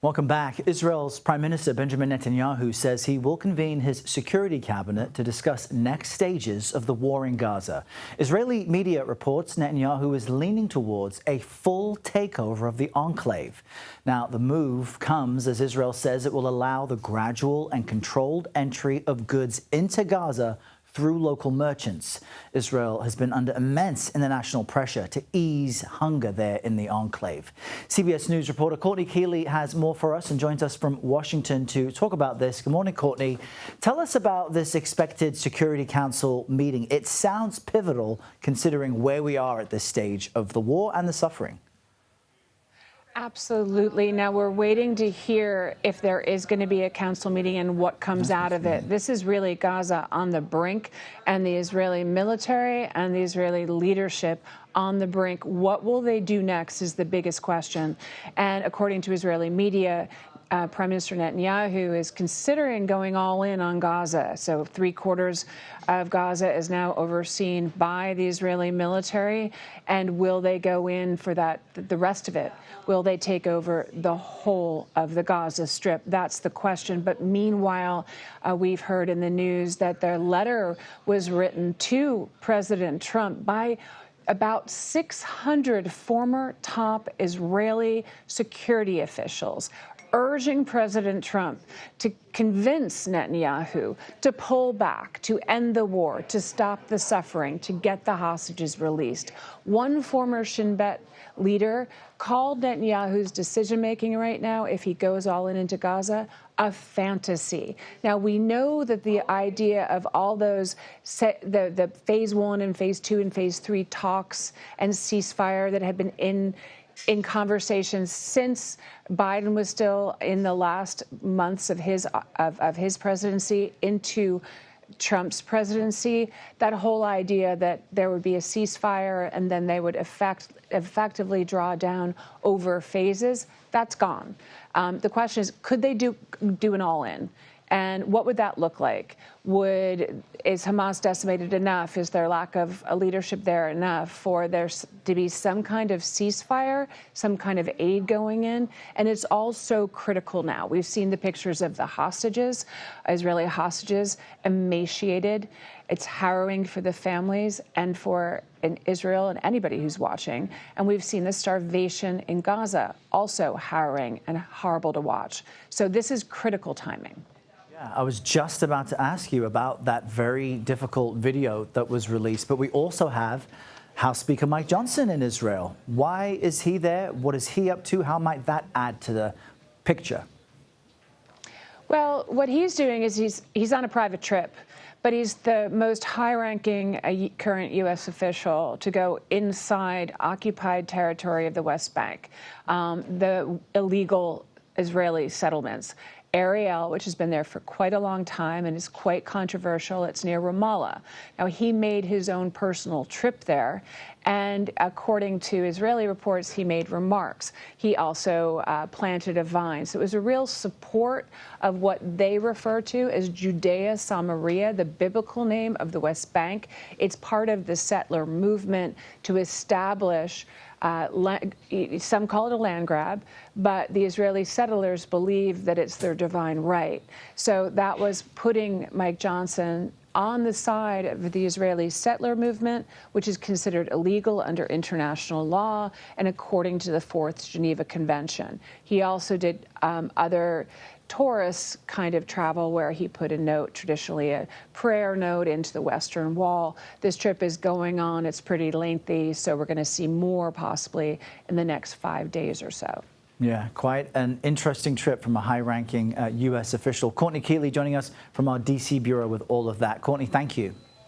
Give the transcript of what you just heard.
Welcome back. Israel's Prime Minister Benjamin Netanyahu says he will convene his security cabinet to discuss next stages of the war in Gaza. Israeli media reports Netanyahu is leaning towards a full takeover of the enclave. Now, the move comes as Israel says it will allow the gradual and controlled entry of goods into Gaza through local merchants. Israel has been under immense international pressure to ease hunger there in the enclave. CBS News reporter Courtney Kealy has more for us and joins us from Washington to talk about this. Good morning, Courtney. Tell us about this expected Security Council meeting. It sounds pivotal considering where we are at this stage of the war and the suffering. Absolutely. Now we're waiting to hear if there is going to be a council meeting and what comes out of it. This is really Gaza on the brink, and the Israeli military and the Israeli leadership on the brink. What will they do next is the biggest question. And according to Israeli media, Prime Minister Netanyahu is considering going all in on Gaza. So 3/4 of Gaza is now overseen by the Israeli military. And will they go in for that, the rest of it? Will they take over the whole of the Gaza Strip? That's the question. But meanwhile, we've heard in the news that their letter was written to President Trump by about 600 former top Israeli security officials, urging President Trump to convince Netanyahu to pull back, to end the war, to stop the suffering, to get the hostages released. One former Shin Bet leader called Netanyahu's decision-making right now, if he goes all in into Gaza, a fantasy. Now, we know that the idea of all those, the phase 1 and phase 2 and phase 3 talks and ceasefire that had been in conversations since Biden was still in the last months of his presidency into Trump's presidency, that whole idea that there would be a ceasefire and then they would effectively draw down over phases, that's gone. The question is, could they do an all-in? And what would that look like? Is Hamas decimated enough? Is there lack of a leadership there enough for there to be some kind of ceasefire, some kind of aid going in? And it's all so critical now. We've seen the pictures of the hostages, Israeli hostages, emaciated. It's harrowing for the families and for Israel and anybody who's watching. And we've seen the starvation in Gaza, also harrowing and horrible to watch. So this is critical timing. Yeah, I was just about to ask you about that very difficult video that was released, but we also have House Speaker Mike Johnson in Israel. Why is he there? What is he up to? How might that add to the picture? Well, what he's doing is he's on a private trip, but he's the most high-ranking current U.S. official to go inside occupied territory of the West Bank, the illegal Israeli settlements. Ariel, which has been there for quite a long time and is quite controversial. It's near Ramallah. Now, he made his own personal trip there, and according to Israeli reports, he made remarks. He also planted a vine. So it was a real support of what they refer to as Judea Samaria, the biblical name of the West Bank. It's part of the settler movement to establish some call it a land grab, but the Israeli settlers believe that it's their divine right. So that was putting Mike Johnson on the side of the Israeli settler movement, which is considered illegal under international law and according to the Fourth Geneva Convention. He also did other tourist kind of travel where he put a note, traditionally a prayer note, into the Western Wall. This trip is going on. It's pretty lengthy, so we're going to see more possibly in the next 5 days or so. Yeah, quite an interesting trip from a high-ranking U.S. official. Courtney Kealy joining us from our D.C. bureau with all of that. Courtney, thank you.